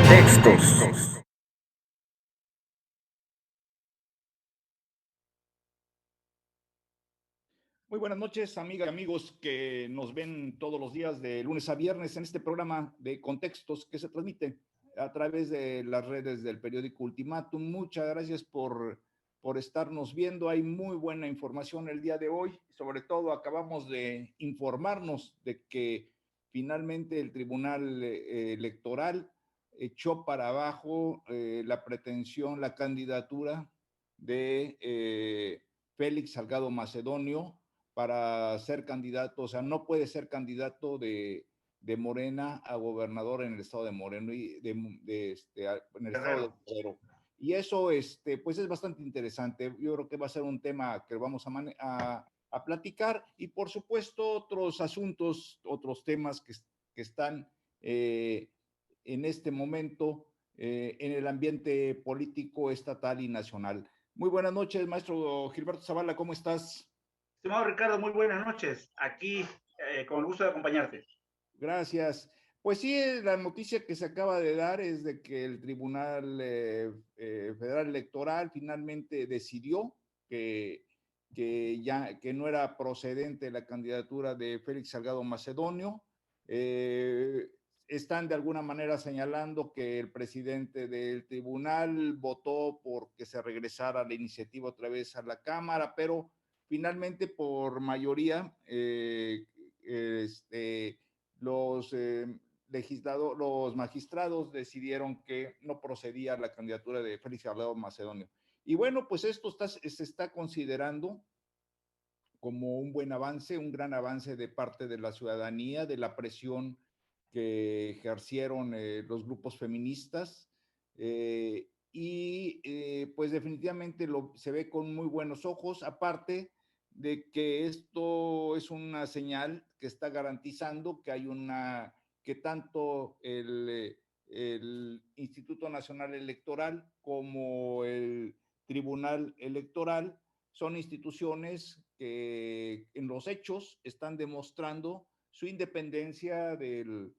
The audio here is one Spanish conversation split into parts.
Contextos. Muy buenas noches, amigas y amigos que nos ven todos los días de lunes a viernes en este programa de Contextos que se transmite a través de las redes del periódico Ultimátum. Muchas gracias por estarnos viendo. Hay muy buena información el día de hoy. Sobre todo acabamos de informarnos de que finalmente el Tribunal Electoral echó para abajo la pretensión, la candidatura de Félix Salgado Macedonio para ser candidato, o sea, no puede ser candidato de Morena a gobernador en el estado de Moreno y en el estado de Guerrero. Guerrero. Y eso, pues es bastante interesante. Yo creo que va a ser un tema que vamos a platicar y por supuesto otros asuntos, otros temas que están en este momento en el ambiente político estatal y nacional. Muy buenas noches, maestro Gilberto Zavala, ¿cómo estás? Estimado Ricardo, muy buenas noches. Aquí, con el gusto de acompañarte. Gracias. Pues sí, la noticia que se acaba de dar es de que el Tribunal Federal Electoral finalmente decidió que no era procedente la candidatura de Félix Salgado Macedonio. Están de alguna manera señalando que el presidente del tribunal votó por que se regresara la iniciativa otra vez a la Cámara, pero finalmente por mayoría los los magistrados decidieron que no procedía la candidatura de Félix Salgado Macedonio. Y bueno, pues esto se está considerando como un buen avance, un gran avance de parte de la ciudadanía, de la presión que ejercieron los grupos feministas. Pues definitivamente se ve con muy buenos ojos, aparte de que esto es una señal que está garantizando que que tanto el Instituto Nacional Electoral como el Tribunal Electoral son instituciones que en los hechos están demostrando su independencia del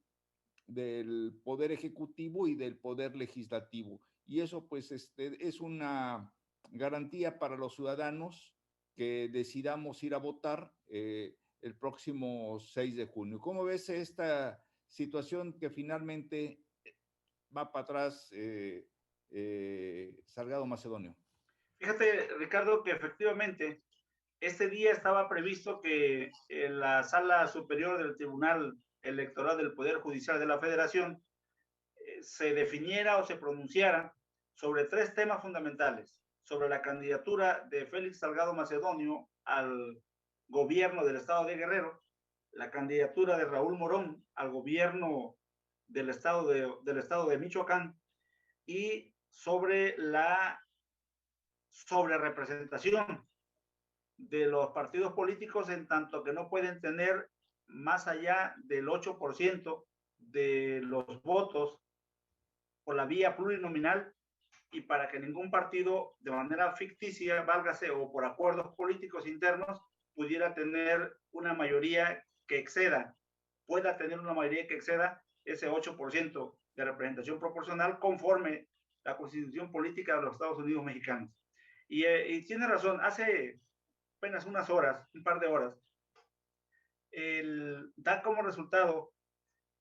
poder ejecutivo y del poder legislativo. Y eso pues es una garantía para los ciudadanos que decidamos ir a votar el próximo 6 de junio. ¿Cómo ves esta situación que finalmente va para atrás Salgado Macedonio? Fíjate, Ricardo, que efectivamente este día estaba previsto que en la Sala Superior del Tribunal Electoral del Poder Judicial de la Federación se definiera o se pronunciara sobre tres temas fundamentales: sobre la candidatura de Félix Salgado Macedonio al gobierno del estado de Guerrero, la candidatura de Raúl Morón al gobierno del estado de Michoacán, y sobre la sobrerepresentación de los partidos políticos, en tanto que no pueden tener más allá del 8% de los votos por la vía plurinominal, y para que ningún partido de manera ficticia, válgase, o por acuerdos políticos internos, pueda tener una mayoría que exceda ese 8% de representación proporcional conforme la Constitución Política de los Estados Unidos Mexicanos. Y tiene razón, hace apenas un par de horas, da como resultado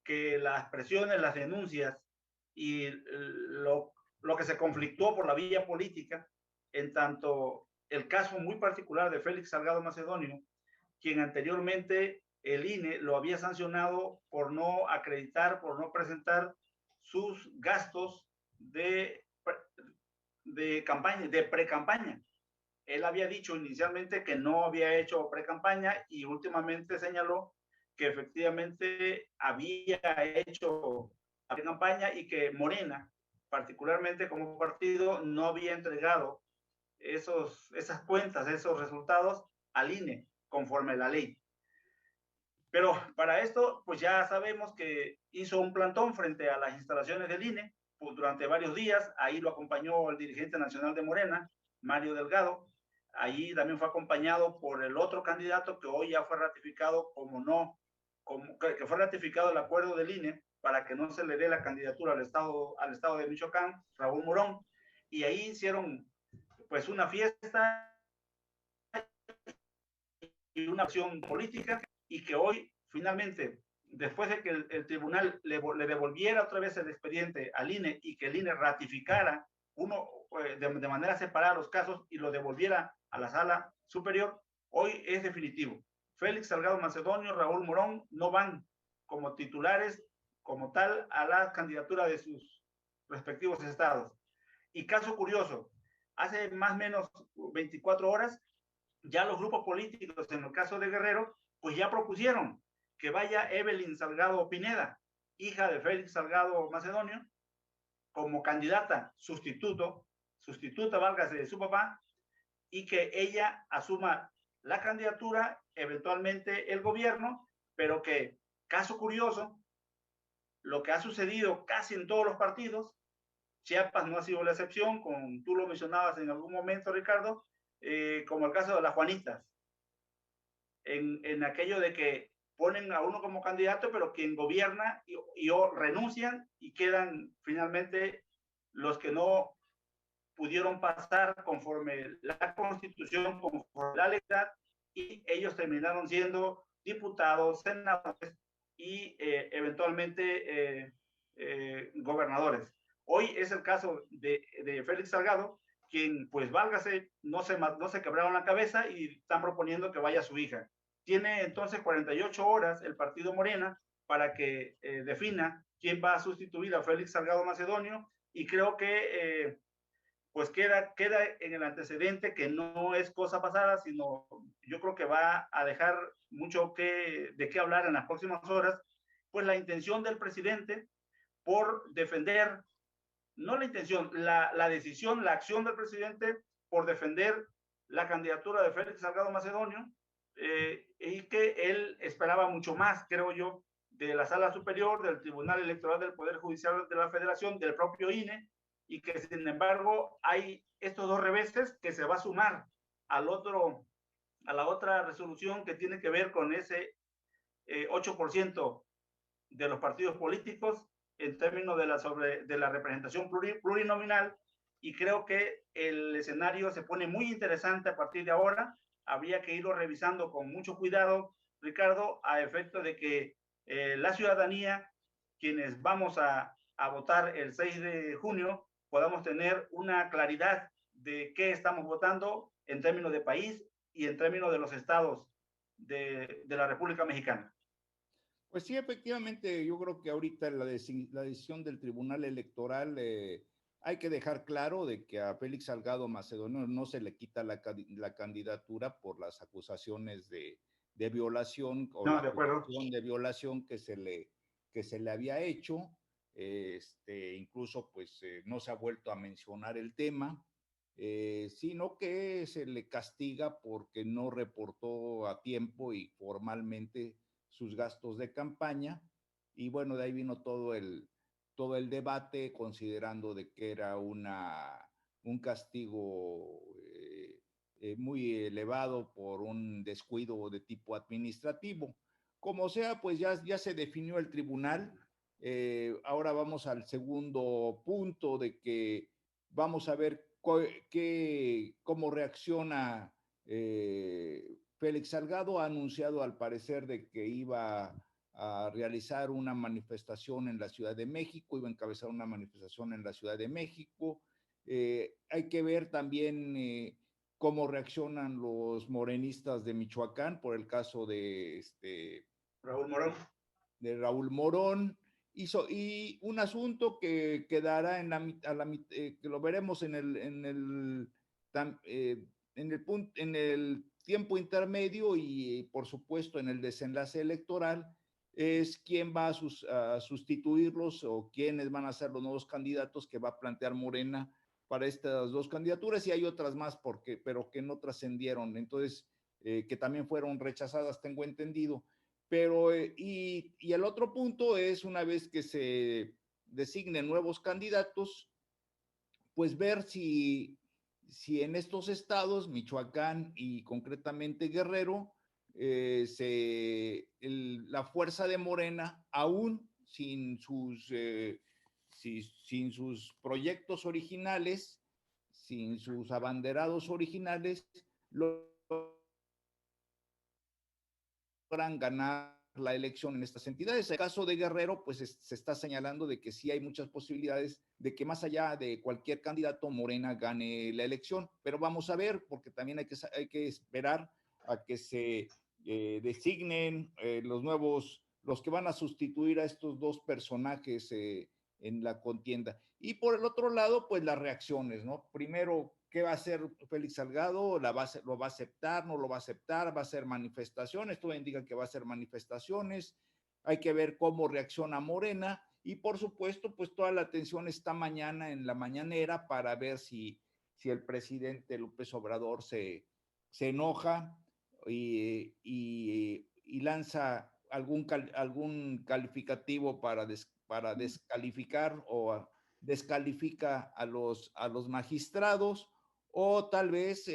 que las presiones, las denuncias y lo que se conflictuó por la vía política, en tanto el caso muy particular de Félix Salgado Macedonio, quien anteriormente el INE lo había sancionado por no acreditar, por no presentar sus gastos de campaña, de pre-campaña. Él había dicho inicialmente que no había hecho pre-campaña y últimamente señaló que efectivamente había hecho pre-campaña y que Morena, particularmente como partido, no había entregado esas cuentas, esos resultados al INE conforme a la ley. Pero para esto, pues ya sabemos que hizo un plantón frente a las instalaciones del INE pues, durante varios días. Ahí lo acompañó el dirigente nacional de Morena, Mario Delgado. Allí también fue acompañado por el otro candidato que hoy ya fue ratificado que fue ratificado el acuerdo del INE, para que no se le dé la candidatura al estado de Michoacán, Raúl Morón, y ahí hicieron pues una fiesta y una acción política, y que hoy finalmente, después de que el tribunal le devolviera otra vez el expediente al INE y que el INE ratificara de manera separada los casos y lo devolviera a la sala superior, hoy es definitivo. Félix Salgado Macedonio, Raúl Morón no van como titulares como tal a la candidatura de sus respectivos estados. Y caso curioso, hace más o menos 24 horas, ya los grupos políticos, en el caso de Guerrero, pues ya propusieron que vaya Evelyn Salgado Pineda, hija de Félix Salgado Macedonio, como candidata sustituta, válgase, de su papá, y que ella asuma la candidatura, eventualmente el gobierno, pero que, caso curioso, lo que ha sucedido casi en todos los partidos, Chiapas no ha sido la excepción, tú lo mencionabas en algún momento, Ricardo, como el caso de las Juanitas, en aquello de que ponen a uno como candidato, pero quien gobierna y renuncian y quedan finalmente los que no pudieron pasar conforme la Constitución, conforme la legalidad, y ellos terminaron siendo diputados, senadores y eventualmente gobernadores. Hoy es el caso de Félix Salgado, quien, pues válgase, no se quebraron la cabeza y están proponiendo que vaya su hija. Tiene entonces 48 horas el partido Morena para que defina quién va a sustituir a Félix Salgado Macedonio, y creo que pues queda en el antecedente que no es cosa pasada, sino yo creo que va a dejar mucho de qué hablar en las próximas horas, pues la intención del presidente por defender, no la intención, la decisión, la acción del presidente por defender la candidatura de Félix Salgado Macedonio, y que él esperaba mucho más, creo yo, de la Sala Superior, del Tribunal Electoral del Poder Judicial de la Federación, del propio INE, y que sin embargo hay estos dos reveses que se va a sumar a la otra resolución que tiene que ver con ese 8% de los partidos políticos en términos de la representación plurinominal, y creo que el escenario se pone muy interesante a partir de ahora. Habría que irlo revisando con mucho cuidado, Ricardo, a efecto de que la ciudadanía, quienes vamos a votar el 6 de junio, podamos tener una claridad de qué estamos votando en términos de país y en términos de los estados de la República Mexicana. Pues sí, efectivamente, yo creo que ahorita la decisión del Tribunal Electoral, hay que dejar claro de que a Félix Salgado Macedonio no se le quita la candidatura por las acusaciones de violación o no, la de acuerdo. acusación de violación que se le había hecho. Incluso pues no se ha vuelto a mencionar el tema, sino que se le castiga porque no reportó a tiempo y formalmente sus gastos de campaña, y bueno, de ahí vino todo el debate, considerando de que era un castigo muy elevado por un descuido de tipo administrativo. Como sea, pues ya se definió el tribunal. Ahora vamos al segundo punto de que vamos a ver cómo reacciona Félix Salgado. Ha anunciado al parecer de que iba a realizar una manifestación en la Ciudad de México, iba a encabezar una manifestación en la Ciudad de México. Hay que ver también cómo reaccionan los morenistas de Michoacán por el caso de Raúl Morón. De Raúl Morón. Y un asunto que quedará que lo veremos en el tiempo intermedio y por supuesto en el desenlace electoral, es quién va a sustituirlos o quiénes van a ser los nuevos candidatos que va a plantear Morena para estas dos candidaturas, y hay otras más pero que no trascendieron, entonces que también fueron rechazadas, tengo entendido. Pero, y el otro punto es, una vez que se designen nuevos candidatos, pues ver si en estos estados, Michoacán y concretamente Guerrero, la fuerza de Morena, aún sin sus proyectos originales, sin sus abanderados originales, logran ganar la elección en estas entidades. En el caso de Guerrero, pues se está señalando de que sí hay muchas posibilidades de que más allá de cualquier candidato, Morena gane la elección, pero vamos a ver, porque también hay que esperar a que se designen los que van a sustituir a estos dos personajes en la contienda. Y por el otro lado, pues las reacciones, ¿no? Primero, ¿qué va a hacer Félix Salgado? ¿Lo va a aceptar? ¿No lo va a aceptar? ¿Va a hacer manifestaciones? Todo indica que va a hacer manifestaciones. Hay que ver cómo reacciona Morena. Y por supuesto, pues toda la atención está mañana en la mañanera para ver si el presidente López Obrador se enoja y lanza algún calificativo para descalificar o descalifica a los magistrados, o tal vez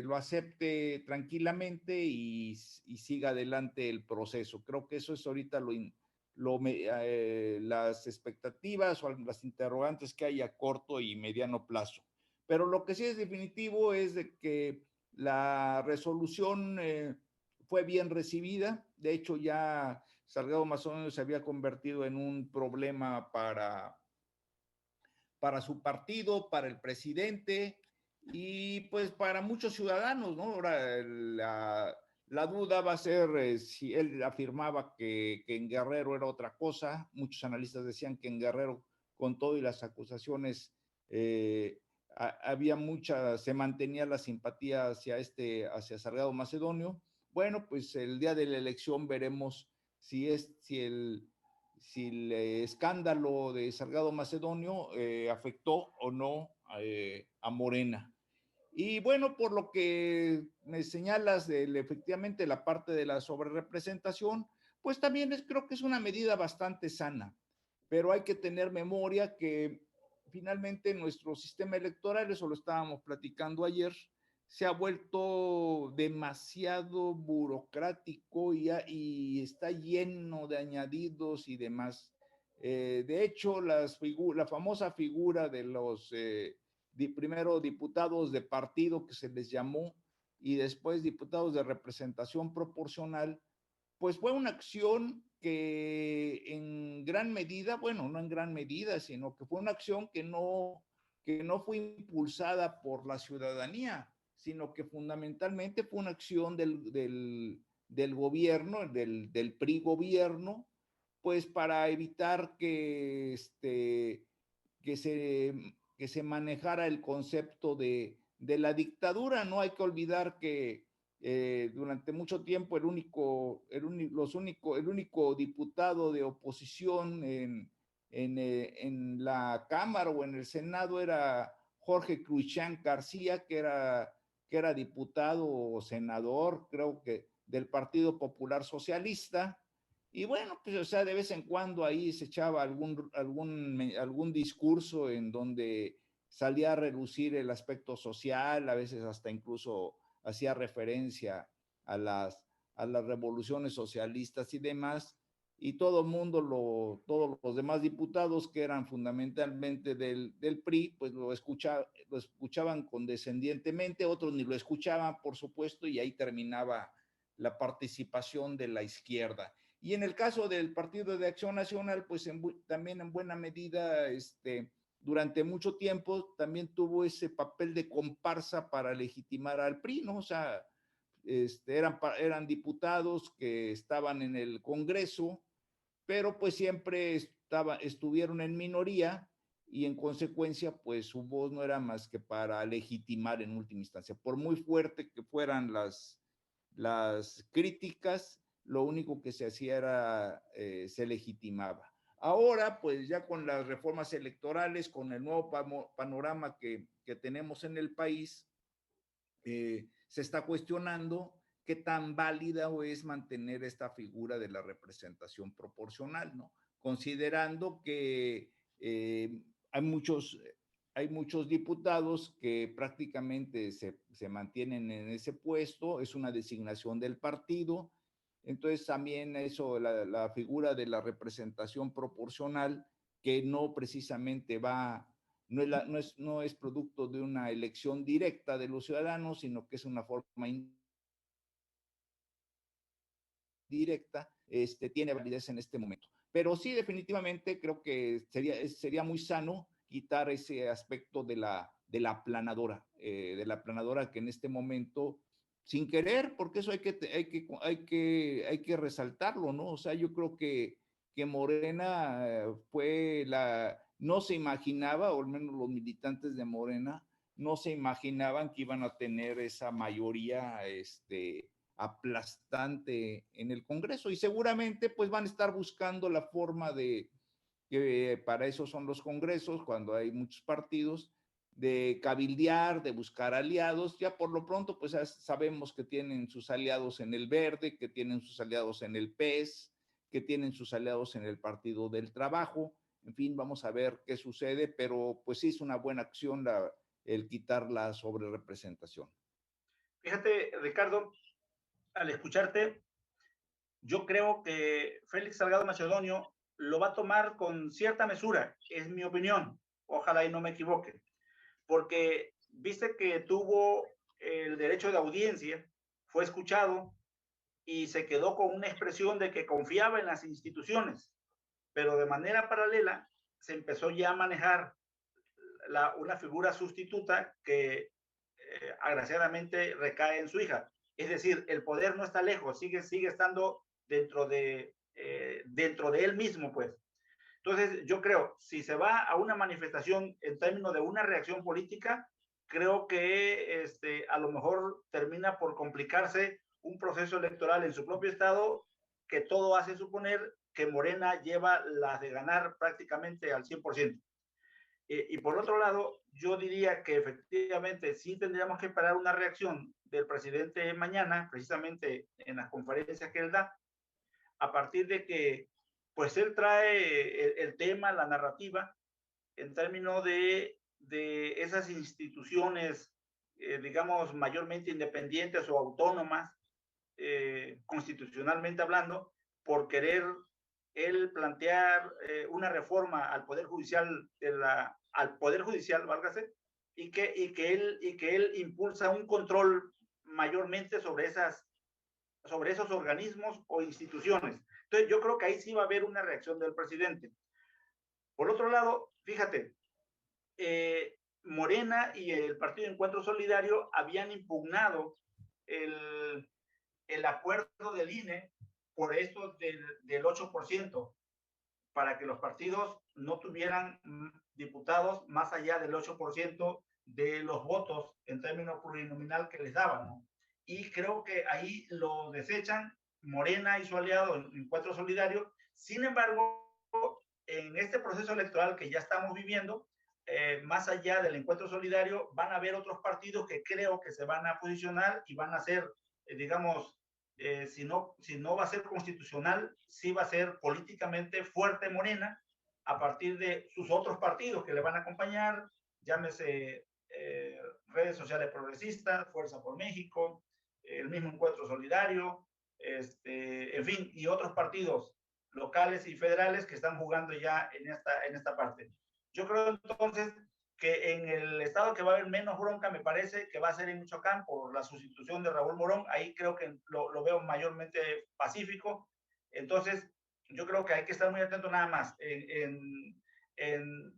lo acepte tranquilamente y siga adelante el proceso. Creo que eso es ahorita las expectativas o las interrogantes que hay a corto y mediano plazo. Pero lo que sí es definitivo es de que la resolución fue bien recibida. De hecho, ya Salgado Macedonio se había convertido en un problema para su partido, para el presidente y pues para muchos ciudadanos, ¿no? Ahora la duda va a ser si él afirmaba que en Guerrero era otra cosa. Muchos analistas decían que en Guerrero, con todo y las acusaciones, se mantenía la simpatía hacia Salgado Macedonio. Bueno, pues el día de la elección veremos si el escándalo de Salgado Macedonio afectó o no a Morena. Y bueno, por lo que me señalas efectivamente la parte de la sobrerepresentación, pues también creo que es una medida bastante sana, pero hay que tener memoria que finalmente nuestro sistema electoral, eso lo estábamos platicando ayer, se ha vuelto demasiado burocrático y está lleno de añadidos y demás. De hecho, la famosa figura de los primero diputados de partido que se les llamó y después diputados de representación proporcional, pues fue una acción que en gran medida, bueno, no en gran medida, sino que fue una acción que no fue impulsada por la ciudadanía, sino que fundamentalmente fue una acción del gobierno, del PRI gobierno, pues para evitar que se manejara el concepto de la dictadura. No hay que olvidar que durante mucho tiempo el único diputado de oposición en la Cámara o en el Senado era Jorge Cruikshank García, que era diputado o senador, creo que del Partido Popular Socialista. Y bueno, pues o sea, de vez en cuando ahí se echaba algún discurso en donde salía a relucir el aspecto social, a veces hasta incluso hacía referencia a las revoluciones socialistas y demás, y todos los demás diputados que eran fundamentalmente del PRI, pues lo escuchaban condescendientemente, otros ni lo escuchaban, por supuesto, y ahí terminaba la participación de la izquierda. Y en el caso del Partido de Acción Nacional, pues también en buena medida, durante mucho tiempo también tuvo ese papel de comparsa para legitimar al PRI, ¿no? O sea, eran diputados que estaban en el Congreso, pero pues siempre estuvieron en minoría y en consecuencia, pues su voz no era más que para legitimar en última instancia. Por muy fuerte que fueran las críticas, lo único que se hacía era, se legitimaba. Ahora, pues ya con las reformas electorales, con el nuevo panorama que tenemos en el país, se está cuestionando qué tan válida es mantener esta figura de la representación proporcional, ¿no? Considerando que hay muchos diputados que prácticamente se mantienen en ese puesto, es una designación del partido, Entonces también eso, la figura de la representación proporcional, que no precisamente no es producto de una elección directa de los ciudadanos, sino que es una forma indirecta, tiene validez en este momento. Pero sí, definitivamente creo que sería muy sano quitar ese aspecto de la aplanadora, que en este momento, sin querer, porque eso hay que resaltarlo, ¿no? O sea, yo creo que Morena no se imaginaba, o al menos los militantes de Morena, no se imaginaban que iban a tener esa mayoría, aplastante en el Congreso, y seguramente pues van a estar buscando la forma que para eso son los congresos, cuando hay muchos partidos, de cabildear, de buscar aliados. Ya por lo pronto pues sabemos que tienen sus aliados en el Verde, que tienen sus aliados en el PES, que tienen sus aliados en el Partido del Trabajo. En fin, vamos a ver qué sucede, pero pues sí es una buena acción el quitar la sobrerepresentación. Fíjate, Ricardo, al escucharte, yo creo que Félix Salgado Macedonio lo va a tomar con cierta mesura, es mi opinión. Ojalá y no me equivoque, porque viste que tuvo el derecho de audiencia, fue escuchado y se quedó con una expresión de que confiaba en las instituciones, pero de manera paralela se empezó ya a manejar una figura sustituta que agraciadamente recae en su hija. Es decir, el poder no está lejos, sigue estando dentro de él mismo, pues. Entonces, yo creo, si se va a una manifestación en términos de una reacción política, creo que a lo mejor termina por complicarse un proceso electoral en su propio estado, que todo hace suponer que Morena lleva las de ganar prácticamente al 100%. Y por otro lado, yo diría que efectivamente sí tendríamos que esperar una reacción del presidente mañana, precisamente en las conferencias que él da, a partir de que pues él trae el tema, la narrativa, en términos de esas instituciones, digamos, mayormente independientes o autónomas, constitucionalmente hablando, por querer él plantear una reforma al Poder Judicial, al Poder Judicial, válgase, y que él impulsa un control mayormente sobre esos organismos o instituciones. Entonces, yo creo que ahí sí va a haber una reacción del presidente. Por otro lado, fíjate, Morena y el Partido Encuentro Solidario habían impugnado el acuerdo del INE por esto del 8%, para que los partidos no tuvieran diputados más allá del 8% de los votos en términos plurinominal que les daban, ¿no? Y creo que ahí lo desechan Morena y su aliado, Encuentro Solidario. Sin embargo, en este proceso electoral que ya estamos viviendo, más allá del Encuentro Solidario, van a haber otros partidos que creo que se van a posicionar y van a ser, digamos, si no va a ser constitucional, sí va a ser políticamente fuerte Morena, a partir de sus otros partidos que le van a acompañar, llámese redes sociales progresistas, Fuerza por México, el mismo Encuentro Solidario, en fin, y otros partidos locales y federales que están jugando ya en esta parte. Yo creo entonces que en el estado que va a haber menos bronca, me parece que va a ser en Michoacán por la sustitución de Raúl Morón. Ahí creo que lo veo mayormente pacífico. Entonces, yo creo que hay que estar muy atento nada más en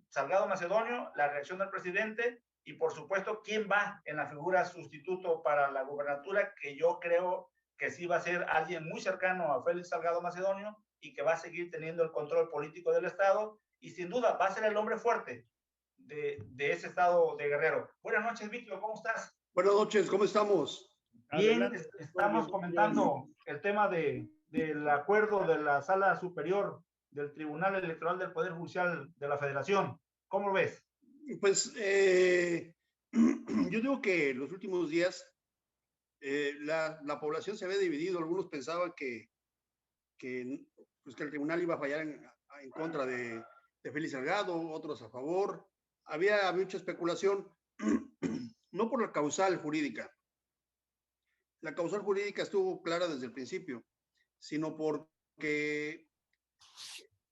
Salgado Macedonio, la reacción del presidente y, por supuesto, quién va en la figura sustituto para la gubernatura, que yo creo que sí va a ser alguien muy cercano a Félix Salgado Macedonio y que va a seguir teniendo el control político del Estado y sin duda va a ser el hombre fuerte de ese estado de Guerrero. Buenas noches, Víctor, ¿cómo estás? Buenas noches, ¿cómo estamos? Bien, adelante, estamos comentando el tema del acuerdo de la Sala Superior del Tribunal Electoral del Poder Judicial de la Federación. ¿Cómo lo ves? Pues yo digo que en los últimos días la población se había dividido. Algunos pensaban que el tribunal iba a fallar en contra de Félix Salgado, otros a favor. Había mucha especulación, no por la causal jurídica. La causal jurídica estuvo clara desde el principio. sino porque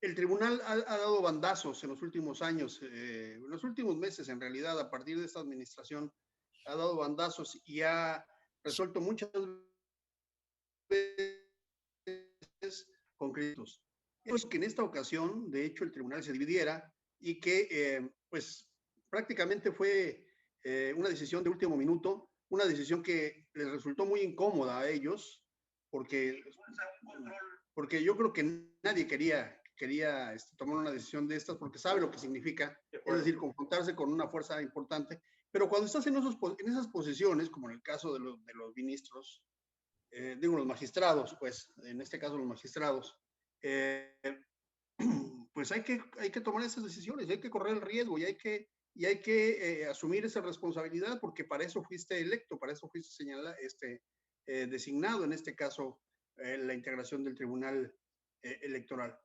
el tribunal ha dado bandazos en los últimos años, en los últimos meses en realidad, a partir de esta administración, ha dado bandazos y ha resuelto muchas veces con créditos. Es que en esta ocasión, de hecho, el tribunal se dividiera y que, pues, prácticamente fue una decisión de último minuto, una decisión que les resultó muy incómoda a ellos, porque yo creo que nadie quería tomar una decisión de estas porque sabe lo que significa, es decir, confrontarse con una fuerza importante. Pero cuando estás en esas posiciones, como en el caso de los ministros, digo los magistrados, pues, en este caso los magistrados, pues hay que tomar esas decisiones, hay que correr el riesgo y hay que asumir esa responsabilidad porque para eso fuiste electo, para eso fuiste señalado, designado, en este caso, la integración del Tribunal Electoral.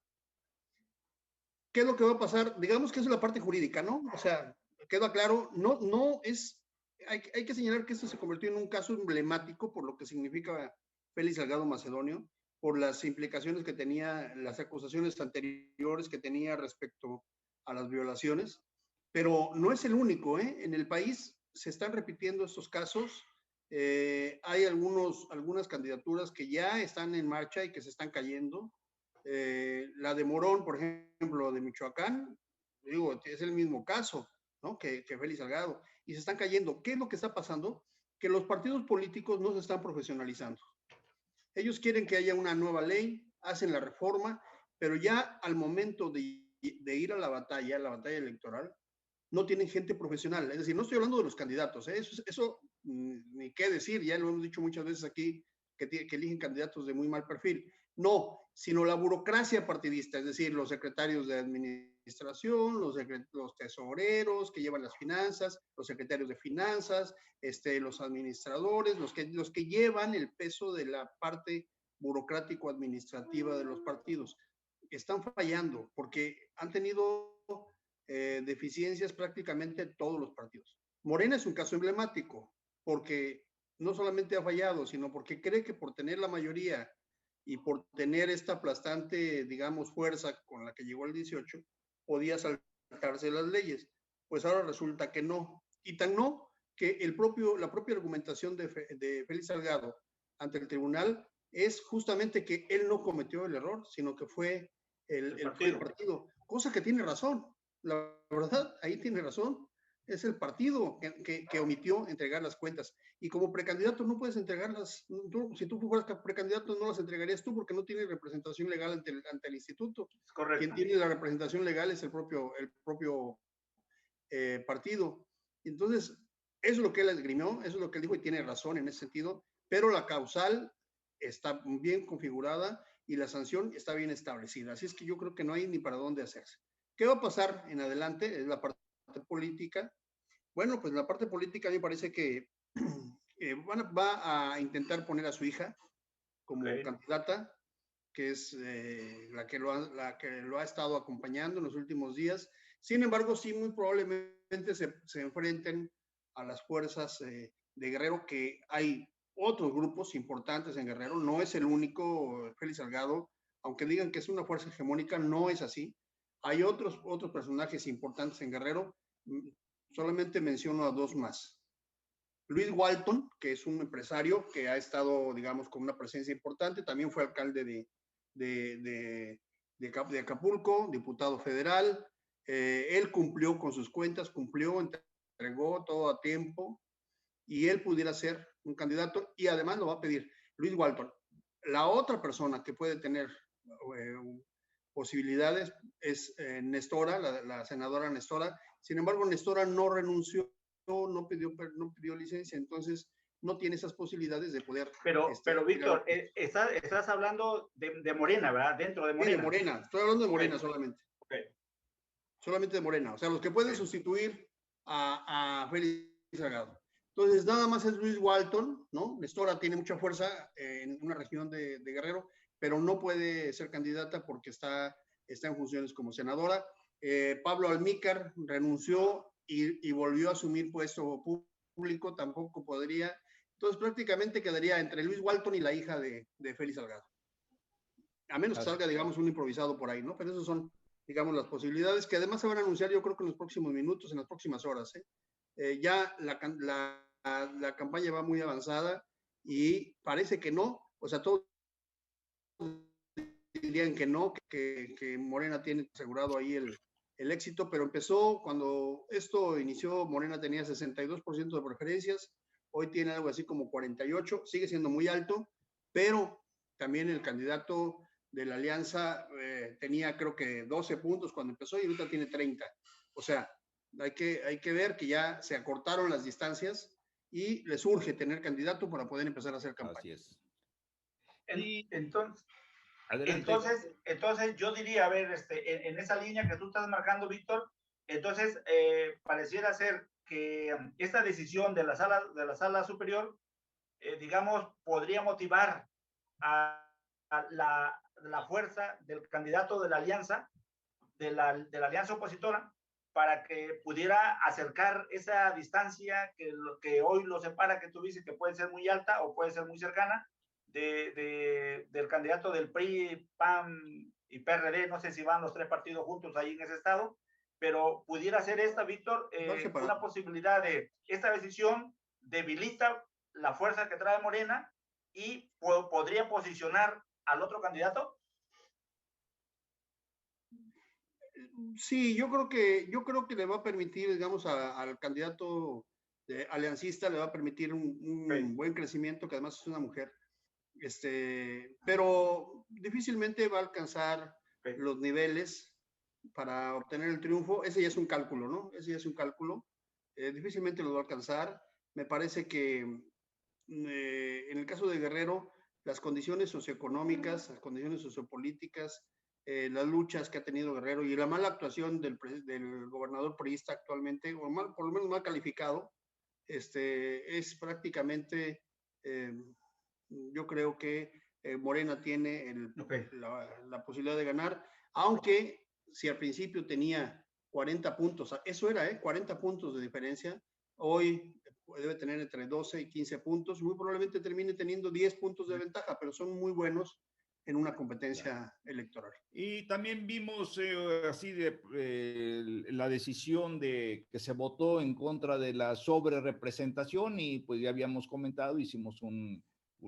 ¿Qué es lo que va a pasar? Digamos que eso es la parte jurídica, ¿no? O sea, queda claro, no es, hay que señalar que esto se convirtió en un caso emblemático por lo que significa Félix Salgado Macedonio, por las implicaciones que tenía, las acusaciones anteriores que tenía respecto a las violaciones, pero no es el único, ¿eh? En el país se están repitiendo estos casos, hay algunas candidaturas que ya están en marcha y que se están cayendo. La de Morón, por ejemplo, de Michoacán, digo, es el mismo caso, ¿no? que Félix Salgado, y se están cayendo. ¿Qué es lo que está pasando? Que los partidos políticos no se están profesionalizando. Ellos quieren que haya una nueva ley, hacen la reforma, pero ya al momento de ir a la batalla electoral, no tienen gente profesional. Es decir, no estoy hablando de los candidatos, ¿eh? Eso ni qué decir, ya lo hemos dicho muchas veces aquí, que eligen candidatos de muy mal perfil. No, sino la burocracia partidista, es decir, los secretarios de administración, los tesoreros que llevan las finanzas, los secretarios de finanzas, los administradores, los que llevan el peso de la parte burocrático-administrativa de los partidos. Están fallando porque han tenido deficiencias prácticamente todos los partidos. Morena es un caso emblemático porque no solamente ha fallado, sino porque cree que por tener la mayoría y por tener esta aplastante, digamos, fuerza con la que llegó el 18, podía saltarse las leyes. Pues ahora resulta que no. Y tan no que la propia argumentación de Félix Salgado ante el tribunal es justamente que él no cometió el error, sino que fue el partido. Cosa que tiene razón. La verdad, ahí tiene razón. Es el partido que omitió entregar las cuentas. Y como precandidato no puedes entregarlas. Si tú fueras precandidato no las entregarías tú porque no tienes representación legal ante el instituto. Correcto. Quien tiene la representación legal es el propio partido. Entonces, eso es lo que él esgrimió, eso es lo que él dijo y tiene razón en ese sentido, pero la causal está bien configurada y la sanción está bien establecida. Así es que yo creo que no hay ni para dónde hacerse. ¿Qué va a pasar en adelante? Es la parte política. Bueno, pues la parte política a mí me parece que va a intentar poner a su hija como candidata, que es la que lo ha estado acompañando en los últimos días. Sin embargo, sí, muy probablemente se enfrenten a las fuerzas de Guerrero, que hay otros grupos importantes en Guerrero, no es el único. Félix Salgado, aunque digan que es una fuerza hegemónica, no es así. Hay otros personajes importantes en Guerrero, solamente menciono a dos más. Luis Walton, que es un empresario que ha estado, digamos, con una presencia importante, también fue alcalde de Acapulco, diputado federal. Él cumplió con sus cuentas, entregó todo a tiempo y él pudiera ser un candidato y además lo va a pedir Luis Walton. La otra persona que puede tener posibilidades es Nestora, la senadora Nestora. Sin embargo, Nestora no renunció, no pidió licencia, entonces no tiene esas posibilidades de poder. Pero Víctor, estás hablando de Morena, ¿verdad? Dentro de Morena. Sí, de Morena, estoy hablando de Morena solamente. Solamente de Morena, o sea, los que pueden sustituir a Félix Salgado. Entonces, nada más es Luis Walton, ¿no? Nestora tiene mucha fuerza en una región de Guerrero, pero no puede ser candidata porque está en funciones como senadora. Pablo Almícar renunció y volvió a asumir puesto público, tampoco podría. Entonces prácticamente quedaría entre Luis Walton y la hija de Félix Salgado. a menos que salga, digamos, un improvisado por ahí, ¿no? Pero esas son, digamos, las posibilidades que además se van a anunciar, yo creo que en los próximos minutos, en las próximas horas, ¿eh? Ya la campaña va muy avanzada y parece que no, o sea, todos dirían que no, que Morena tiene asegurado ahí el éxito, pero empezó cuando esto inició, Morena tenía 62% de preferencias, hoy tiene algo así como 48, sigue siendo muy alto, pero también el candidato de la alianza tenía creo que 12 puntos cuando empezó y ahorita tiene 30. O sea, hay que ver que ya se acortaron las distancias y les urge tener candidato para poder empezar a hacer campaña. Así es. Entonces yo diría, a ver, en esa línea que tú estás marcando, Víctor, entonces pareciera ser que esta decisión de la sala superior, digamos, podría motivar a la fuerza del candidato de la alianza, de la alianza opositora, para que pudiera acercar esa distancia que hoy lo separa, que tú dices que puede ser muy alta o puede ser muy cercana, del candidato del PRI, PAN y PRD, no sé si van los tres partidos juntos ahí en ese estado, pero pudiera ser esta, Víctor, una posibilidad de esta decisión debilita la fuerza que trae Morena y podría posicionar al otro candidato. Sí, yo creo que le va a permitir, digamos, al candidato aliancista le va a permitir un buen crecimiento, que además es una mujer, pero difícilmente va a alcanzar los niveles para obtener el triunfo. Ese ya es un cálculo, ¿no? Ese ya es un cálculo. Difícilmente lo va a alcanzar. Me parece que en el caso de Guerrero, las condiciones socioeconómicas, las condiciones sociopolíticas, las luchas que ha tenido Guerrero y la mala actuación del gobernador priista actualmente, o mal, por lo menos mal calificado, es prácticamente, yo creo que Morena tiene la posibilidad de ganar, aunque si al principio tenía 40 puntos, eso era, 40 puntos de diferencia, hoy debe tener entre 12 y 15 puntos, muy probablemente termine teniendo 10 puntos de ventaja, pero son muy buenos en una competencia electoral. Y también vimos así la decisión de que se votó en contra de la sobrerepresentación y pues ya habíamos comentado, hicimos un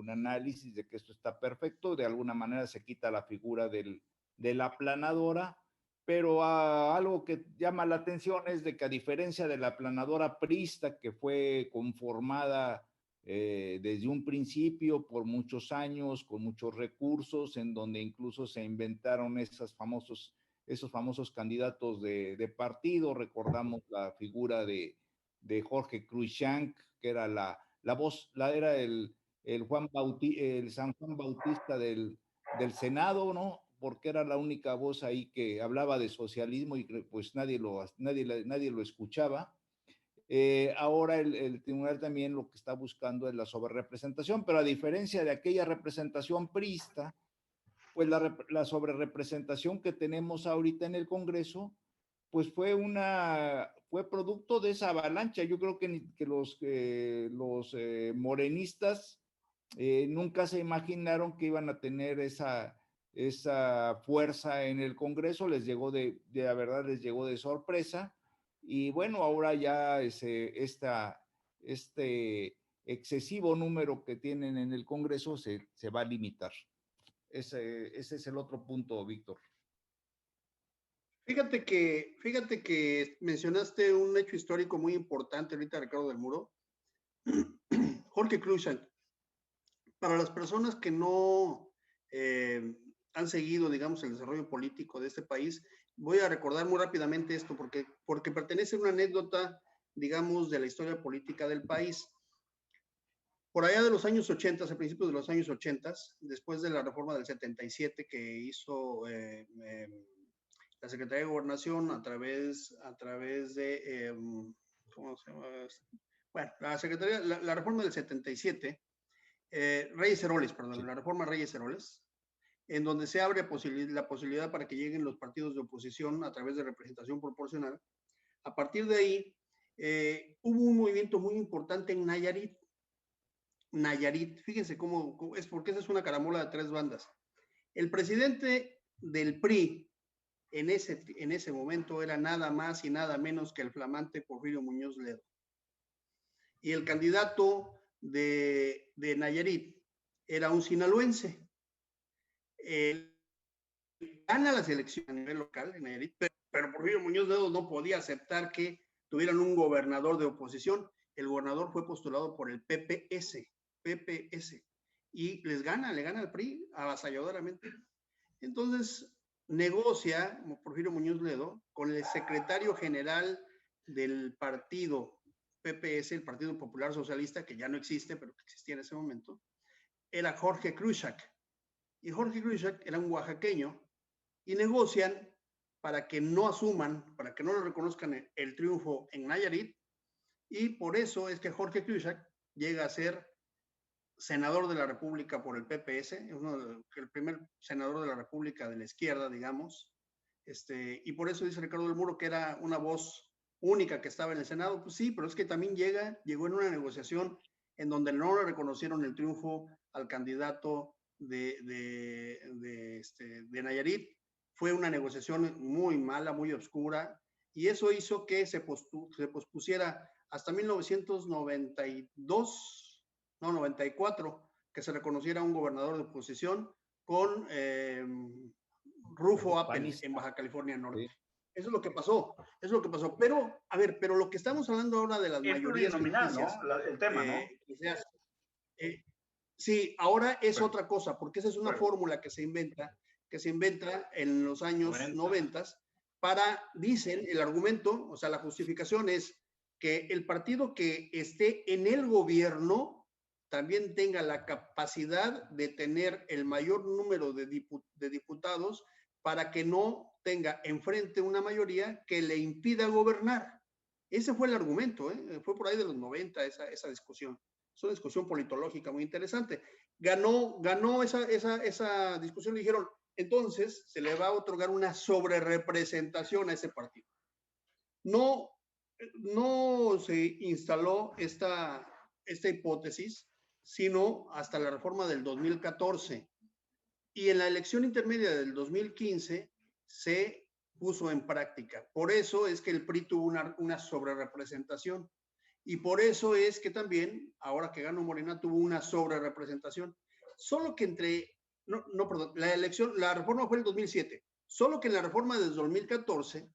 análisis de que esto está perfecto, de alguna manera se quita la figura de la aplanadora, pero algo que llama la atención es de que a diferencia de la aplanadora priista que fue conformada desde un principio por muchos años, con muchos recursos, en donde incluso se inventaron esos famosos candidatos de partido. Recordamos la figura de Jorge Cruikshank, que era la voz, era el San Juan Bautista del Senado, ¿no? Porque era la única voz ahí que hablaba de socialismo y pues nadie lo escuchaba. Ahora el tribunal también lo que está buscando es la sobrerepresentación, pero a diferencia de aquella representación priista, pues la sobrerepresentación que tenemos ahorita en el Congreso, pues fue producto de esa avalancha. Yo creo que los morenistas nunca se imaginaron que iban a tener esa fuerza en el Congreso, la verdad les llegó de sorpresa. Y bueno, ahora ya este excesivo número que tienen en el Congreso se va a limitar. Ese es el otro punto, Víctor. Fíjate que mencionaste un hecho histórico muy importante ahorita, Ricardo del Muro. Jorge Cruikshank. Para las personas que no han seguido, digamos, el desarrollo político de este país, voy a recordar muy rápidamente esto porque pertenece a una anécdota, digamos, de la historia política del país. Por allá de los años 80, a principios de los años 80, después de la reforma del 77 que hizo la Secretaría de Gobernación a través de, ¿cómo se llama? Bueno, la reforma del 77, Reyes Heroles, perdón, sí. La reforma Reyes Heroles, en donde se abre la posibilidad para que lleguen los partidos de oposición a través de representación proporcional. A partir de ahí, hubo un movimiento muy importante en Nayarit, fíjense cómo es, porque esa es una caramola de tres bandas. El presidente del PRI en ese momento era nada más y nada menos que el flamante Porfirio Muñoz Ledo. Y el candidato de Nayarit era un sinaloense. Gana las elecciones a nivel local en Nayarit, pero Porfirio Muñoz Ledo no podía aceptar que tuvieran un gobernador de oposición. El gobernador fue postulado por el PPS, y le gana al PRI avasalladoramente. Entonces negocia Porfirio Muñoz Ledo con el secretario general del partido PPS, el Partido Popular Socialista, que ya no existe, pero que existía en ese momento, era Jorge Krushak. Y Jorge Krushak era un oaxaqueño, y negocian para que no asuman, para que no le reconozcan el triunfo en Nayarit, y por eso es que Jorge Krushak llega a ser senador de la República por el PPS, el primer senador de la República de la izquierda, digamos, y por eso dice Ricardo del Muro que era una voz única que estaba en el Senado. Pues sí, pero es que también llegó en una negociación en donde no le reconocieron el triunfo al candidato de Nayarit. Fue una negociación muy mala, muy oscura, y eso hizo que se pospusiera hasta 1994, que se reconociera un gobernador de oposición con Rufo Appel en Baja California Norte. Sí. Eso es lo que pasó, Pero, a ver, lo que estamos hablando ahora de las mayorías ficticias, ¿no? El tema, ¿no? Sí, ahora es otra cosa, porque esa es una fórmula que se inventa en los años 90 dicen, el argumento, o sea, la justificación es que el partido que esté en el gobierno también tenga la capacidad de tener el mayor número de diputados para que no tenga enfrente una mayoría que le impida gobernar. Ese fue el argumento, fue por ahí de los 90 esa discusión. Es una discusión politológica muy interesante. Ganó esa discusión, le dijeron, entonces se le va a otorgar una sobrerepresentación a ese partido. No se instaló esta hipótesis, sino hasta la reforma del 2014. Y en la elección intermedia del 2015 se puso en práctica. Por eso es que el PRI tuvo una sobrerepresentación. Y por eso es que también, ahora que ganó Morena, tuvo una sobrerepresentación. Solo que la reforma fue en el 2007. Solo que en la reforma del 2014,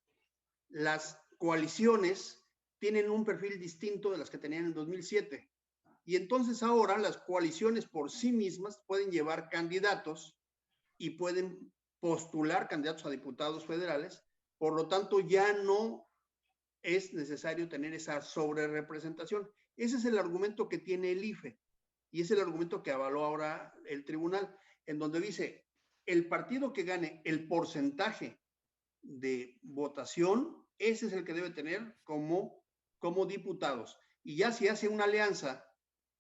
las coaliciones tienen un perfil distinto de las que tenían en el 2007. Y entonces ahora las coaliciones por sí mismas pueden llevar candidatos y pueden postular candidatos a diputados federales. Por lo tanto, ya no es necesario tener esa sobrerepresentación. Ese es el argumento que tiene el IFE y es el argumento que avaló ahora el tribunal, en donde dice, el partido que gane el porcentaje de votación, ese es el que debe tener como diputados. Y ya si hace una alianza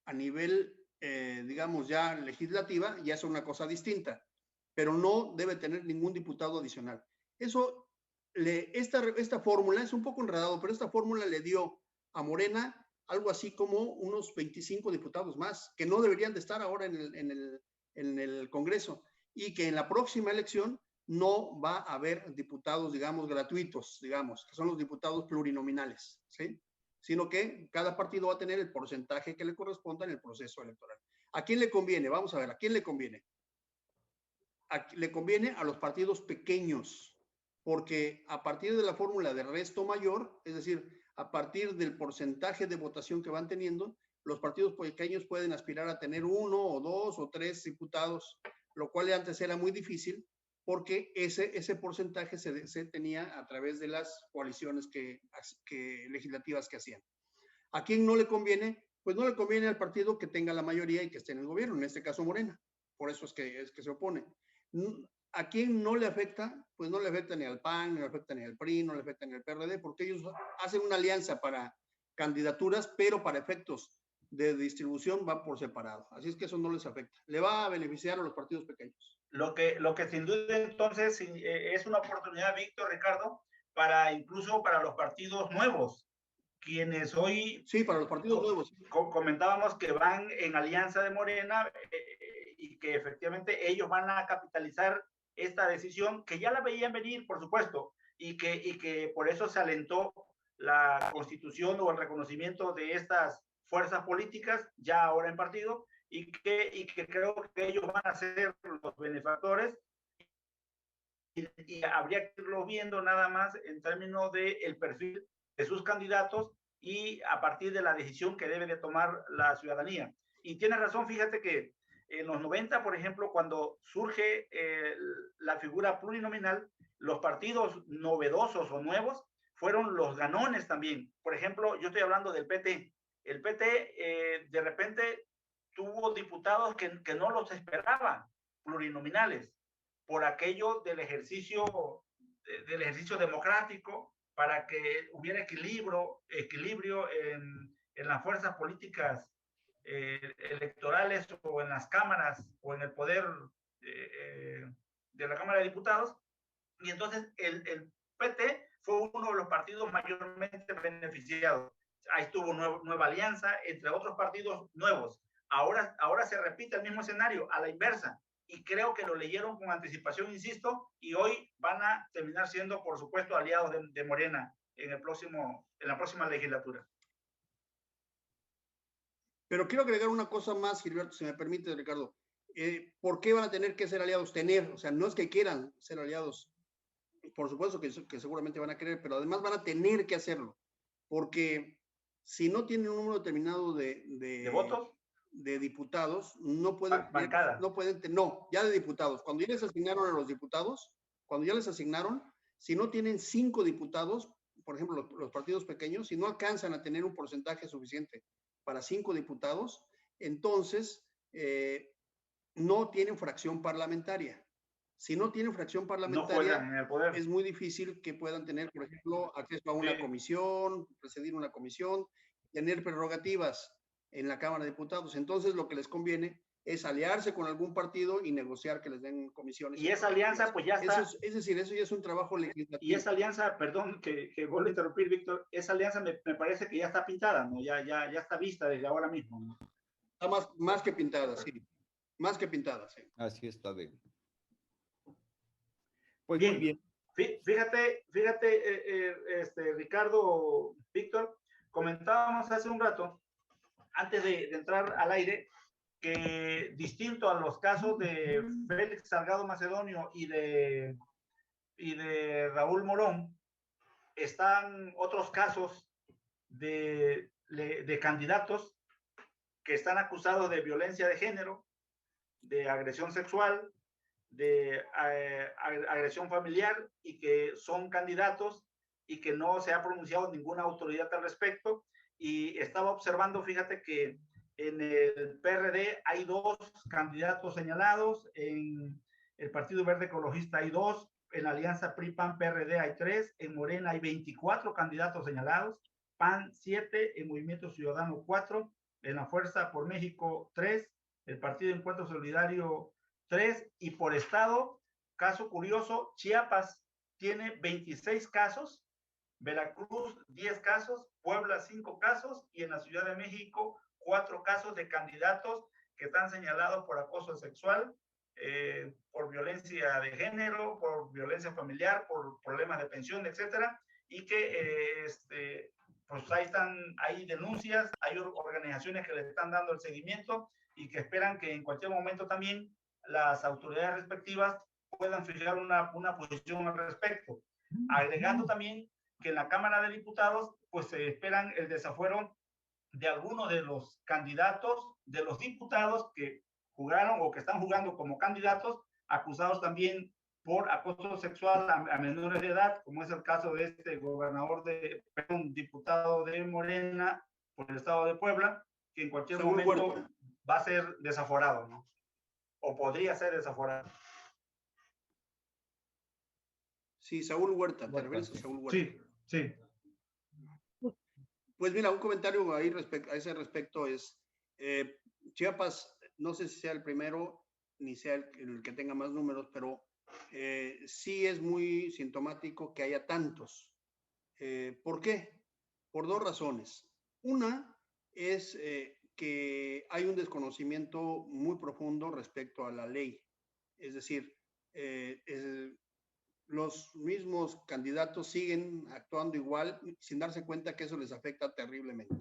a nivel, digamos, ya legislativa, ya es una cosa distinta, pero no debe tener ningún diputado adicional. Eso esta fórmula es un poco enredado, pero esta fórmula le dio a Morena algo así como unos 25 diputados más, que no deberían de estar ahora en el Congreso, y que en la próxima elección no va a haber diputados, digamos, gratuitos, digamos, que son los diputados plurinominales, ¿sí? Sino que cada partido va a tener el porcentaje que le corresponda en el proceso electoral. ¿A quién le conviene? Vamos a ver, ¿a quién le conviene? Le conviene a los partidos pequeños, porque a partir de la fórmula de resto mayor, es decir, a partir del porcentaje de votación que van teniendo, los partidos pequeños pueden aspirar a tener 1 o 2 o 3 diputados, lo cual antes era muy difícil, porque ese porcentaje se tenía a través de las coaliciones legislativas que hacían. ¿A quién no le conviene? Pues no le conviene al partido que tenga la mayoría y que esté en el gobierno, en este caso Morena. Por eso es que se opone. ¿A quién no le afecta? Pues no le afecta ni al PAN, no le afecta ni al PRI, no le afecta ni al PRD, porque ellos hacen una alianza para candidaturas, pero para efectos de distribución va por separado. Así es que eso no les afecta. Le va a beneficiar a los partidos pequeños. Lo que sin duda entonces es una oportunidad, Víctor, Ricardo, incluso para los partidos nuevos, quienes hoy... Sí, para los partidos nuevos. Comentábamos que van en alianza de Morena y que efectivamente ellos van a capitalizar esta decisión, que ya la veían venir, por supuesto, y que por eso se alentó la constitución o el reconocimiento de estas fuerzas políticas, ya ahora en partido, y que creo que ellos van a ser los benefactores, y habría que irlo viendo nada más en términos del perfil de sus candidatos y a partir de la decisión que debe de tomar la ciudadanía. Y tienes razón, fíjate que en los 90, por ejemplo, cuando surge la figura plurinominal, los partidos novedosos o nuevos fueron los ganones también. Por ejemplo, yo estoy hablando del PT. El PT de repente tuvo diputados que no los esperaba, plurinominales, por aquello del ejercicio democrático, para que hubiera equilibrio en las fuerzas políticas electorales o en las cámaras o en el poder de la Cámara de Diputados. Y entonces el PT fue uno de los partidos mayormente beneficiados. Ahí estuvo Nueva Alianza, entre otros partidos nuevos. Ahora se repite el mismo escenario, a la inversa. Y creo que lo leyeron con anticipación, insisto, y hoy van a terminar siendo, por supuesto, aliados de Morena en la próxima legislatura. Pero quiero agregar una cosa más, Gilberto, si me permite, Ricardo. ¿Por qué van a tener que ser aliados? O sea, no es que quieran ser aliados, por supuesto que seguramente van a querer, pero además van a tener que hacerlo, porque si no tienen un número determinado ¿De votos? De diputados, no pueden, ya de diputados. Cuando ya les asignaron a los diputados, si no tienen 5 diputados, por ejemplo, los partidos pequeños, si no alcanzan a tener un porcentaje suficiente para 5 diputados, entonces no tienen fracción parlamentaria. Si no tienen fracción parlamentaria, no en el poder. Es muy difícil que puedan tener, por ejemplo, acceso a una comisión, presidir una comisión, tener prerrogativas en la Cámara de Diputados. Entonces, lo que les conviene es aliarse con algún partido y negociar que les den comisiones. Y esa alianza, pues ya está. Es decir, eso ya es un trabajo legislativo. Y esa alianza, perdón que vuelvo a interrumpir, Víctor, esa alianza me parece que ya está pintada, ¿no? Ya está vista desde ahora mismo, ¿no? Está más que pintada, sí. Más que pintada, sí. Así está bien. Pues bien. Muy bien. Fíjate, Ricardo, Víctor, comentábamos hace un rato, antes de entrar al aire, que distinto a los casos de Félix Salgado Macedonio y de Raúl Morón, están otros casos de candidatos que están acusados de violencia de género, de agresión sexual, de agresión familiar, y que son candidatos y que no se ha pronunciado ninguna autoridad al respecto. Y estaba observando, fíjate que en el PRD hay 2 candidatos señalados, en el Partido Verde Ecologista hay 2, en la Alianza PRI-PAN-PRD hay 3, en Morena hay 24 candidatos señalados, PAN 7, en Movimiento Ciudadano 4, en la Fuerza por México 3, el Partido Encuentro Solidario 3, y por estado, caso curioso, Chiapas tiene 26 casos, Veracruz 10 casos, Puebla 5 casos, y en la Ciudad de México 4 casos de candidatos que están señalados por acoso sexual, por violencia de género, por violencia familiar, por problemas de pensión, etcétera, y que pues hay denuncias, hay organizaciones que le están dando el seguimiento y que esperan que en cualquier momento también las autoridades respectivas puedan fijar una posición al respecto. Agregando también que en la Cámara de Diputados pues se esperan el desafuero de algunos de los candidatos, de los diputados que jugaron o que están jugando como candidatos, acusados también por acoso sexual a menores de edad, como es el caso de este diputado de Morena por el estado de Puebla, que en cualquier momento va a ser desaforado, ¿no? O podría ser desaforado. Sí, Saúl Huerta, ¿te refieres a Saúl Huerta? Sí. Pues mira, un comentario ahí a ese respecto es, Chiapas, no sé si sea el primero, ni sea el que tenga más números, pero sí es muy sintomático que haya tantos. ¿Por qué? Por 2 razones. Una es que hay un desconocimiento muy profundo respecto a la ley. Es decir, los mismos candidatos siguen actuando igual sin darse cuenta que eso les afecta terriblemente.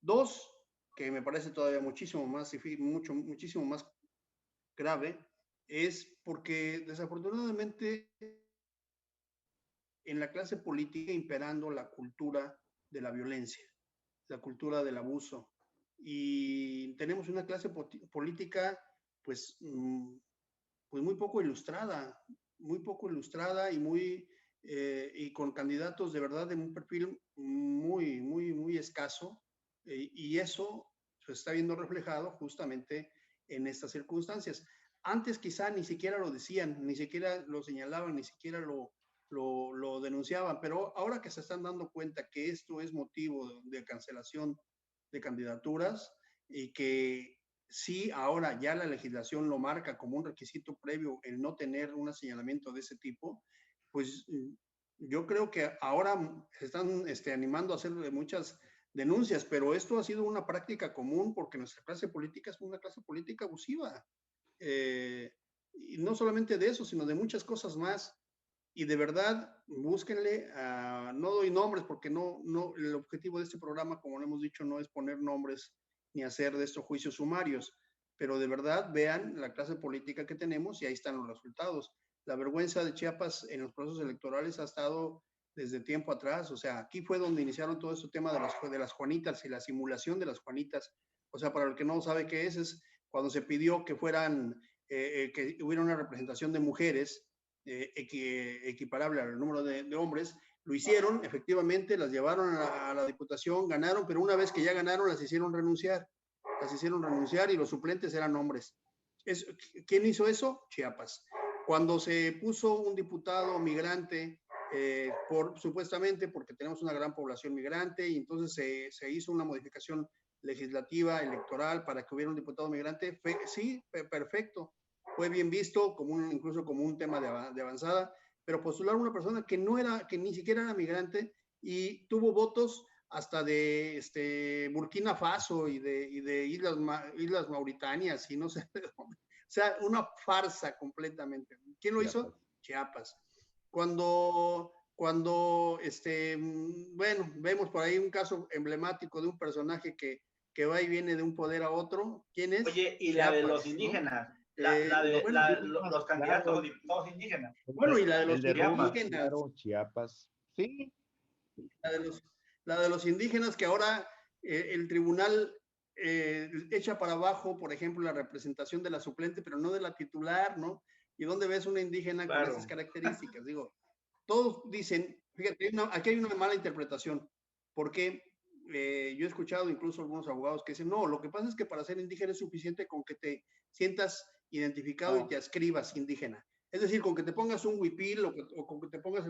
Dos, que me parece todavía muchísimo más grave, es porque desafortunadamente en la clase política imperando la cultura de la violencia, la cultura del abuso. Y tenemos una clase política, pues, pues muy poco ilustrada y con candidatos de verdad de un perfil muy escaso. Y eso se está viendo reflejado justamente en estas circunstancias. Antes quizá ni siquiera lo decían, ni siquiera lo señalaban, ni siquiera lo denunciaban, pero ahora que se están dando cuenta que esto es motivo de cancelación de candidaturas y que sí ahora ya la legislación lo marca como un requisito previo el no tener un señalamiento de ese tipo, pues yo creo que ahora se están animando a hacer muchas denuncias, pero esto ha sido una práctica común porque nuestra clase política es una clase política abusiva. Y no solamente de eso, sino de muchas cosas más. Y de verdad, búsquenle, no doy nombres porque no, el objetivo de este programa, como lo hemos dicho, no es poner nombres ni hacer de estos juicios sumarios, pero de verdad vean la clase política que tenemos y ahí están los resultados. La vergüenza de Chiapas en los procesos electorales ha estado desde tiempo atrás, o sea, aquí fue donde iniciaron todo este tema de las Juanitas y la simulación de las Juanitas. O sea, para el que no sabe qué es cuando se pidió que fueran, que hubiera una representación de mujeres equiparable al número de hombres, lo hicieron, efectivamente, las llevaron a la diputación, ganaron, pero una vez que ya ganaron, las hicieron renunciar y los suplentes eran hombres. ¿Quién hizo eso? Chiapas. Cuando se puso un diputado migrante, supuestamente porque tenemos una gran población migrante, y entonces se hizo una modificación legislativa, electoral, para que hubiera un diputado migrante, sí, perfecto, fue bien visto, incluso como un tema de avanzada, pero postular a una persona que ni siquiera era migrante y tuvo votos hasta de Burkina Faso y de Islas Mauritanias y no sé de dónde. O sea, una farsa completamente. ¿Quién lo hizo? Chiapas. Cuando bueno, vemos por ahí un caso emblemático de un personaje que va y viene de un poder a otro. ¿Quién es? Oye, y Chiapas, la de los indígenas, ¿no? los candidatos o diputados indígenas. Bueno, y la de los indígenas. Claro, Chiapas. Sí. La de los indígenas que ahora el tribunal echa para abajo, por ejemplo, la representación de la suplente, pero no de la titular, ¿no? ¿Y dónde ves una indígena con esas características? Digo, todos dicen, fíjate, aquí hay una mala interpretación, porque yo he escuchado incluso algunos abogados que dicen, no, lo que pasa es que para ser indígena es suficiente con que te sientas identificado y te adscribas indígena. Es decir, con que te pongas un huipil o con que te pongas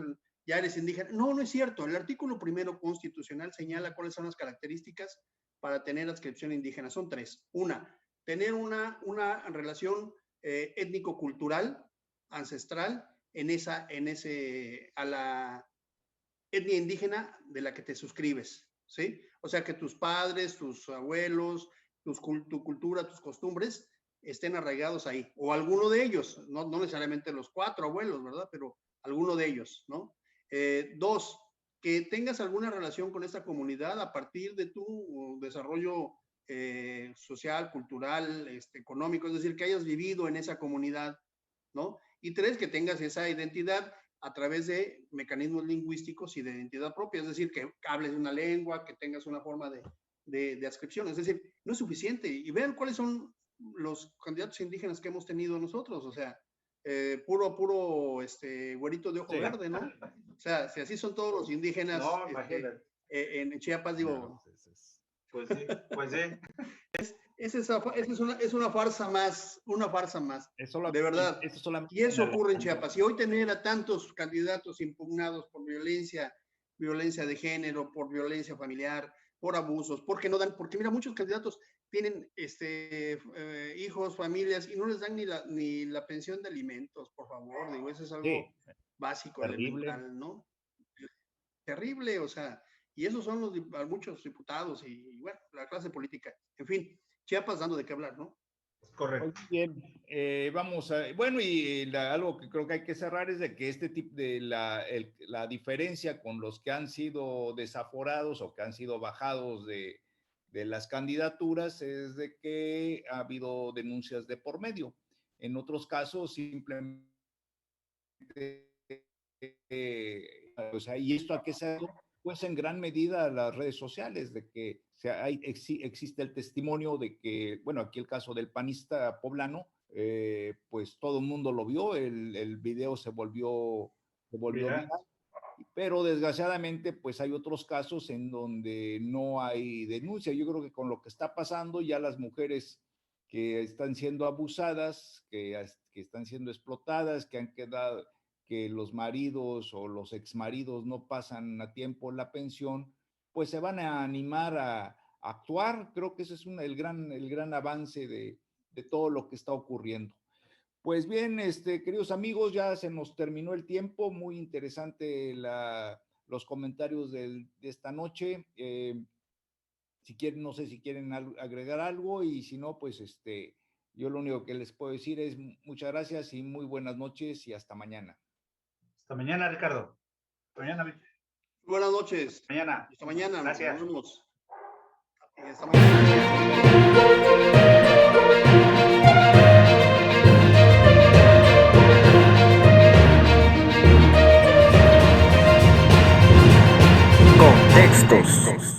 ya eres indígena. No, no es cierto. El artículo primero constitucional señala cuáles son las características para tener adscripción indígena. Son tres. Una, tener una relación étnico-cultural, ancestral, a la etnia indígena de la que te suscribes, ¿sí? O sea, que tus padres, tus abuelos, tu cultura, tus costumbres estén arraigados ahí, o alguno de ellos, no necesariamente los 4 abuelos, ¿verdad? Pero alguno de ellos, ¿no? Dos, que tengas alguna relación con esta comunidad a partir de tu desarrollo social, cultural, económico, es decir, que hayas vivido en esa comunidad, ¿no? Y tres, que tengas esa identidad a través de mecanismos lingüísticos y de identidad propia, es decir, que hables una lengua, que tengas una forma de adscripción, es decir, no es suficiente. Y vean cuáles son los candidatos indígenas que hemos tenido nosotros, o sea, puro güerito de ojo verde, ¿no? O sea, si así son todos los indígenas no, en Chiapas, digo... Pues sí, pues sí. Es una farsa más, de verdad. Y eso ocurre en Chiapas. Y hoy tener a tantos candidatos impugnados por violencia de género, por violencia familiar, por abusos, porque mira, muchos candidatos tienen hijos, familias, y no les dan ni la pensión de alimentos, por favor, digo, eso es algo básico, terrible. elemental, ¿no? Terrible, o sea, Y esos son muchos diputados y, bueno, la clase política. En fin, Chiapas dando de qué hablar, ¿no? Correcto. Muy bien, vamos a, bueno, y algo que creo que hay que cerrar es de que este tipo de la diferencia con los que han sido desaforados o que han sido bajados de las candidaturas es de que ha habido denuncias de por medio. En otros casos simplemente, o sea, ¿y esto a qué se ha ido? Pues en gran medida las redes sociales, de que existe el testimonio de que, bueno, aquí el caso del panista poblano, pues todo el mundo lo vio, el video se volvió viral, pero desgraciadamente pues hay otros casos en donde no hay denuncia. Yo creo que con lo que está pasando ya las mujeres que están siendo abusadas, que están siendo explotadas, que han quedado, que los maridos o los exmaridos no pasan a tiempo la pensión, pues se van a animar a actuar. Creo que ese es el gran avance de todo lo que está ocurriendo. Pues bien, queridos amigos, ya se nos terminó el tiempo. Muy interesante los comentarios de esta noche. Si quieren, no sé si quieren agregar algo, y si no, pues yo lo único que les puedo decir es muchas gracias y muy buenas noches y hasta mañana. Hasta mañana, Ricardo. Hasta mañana. Buenas noches. Mañana. Hasta mañana. Gracias. Nos vemos. Hasta mañana. Contextos.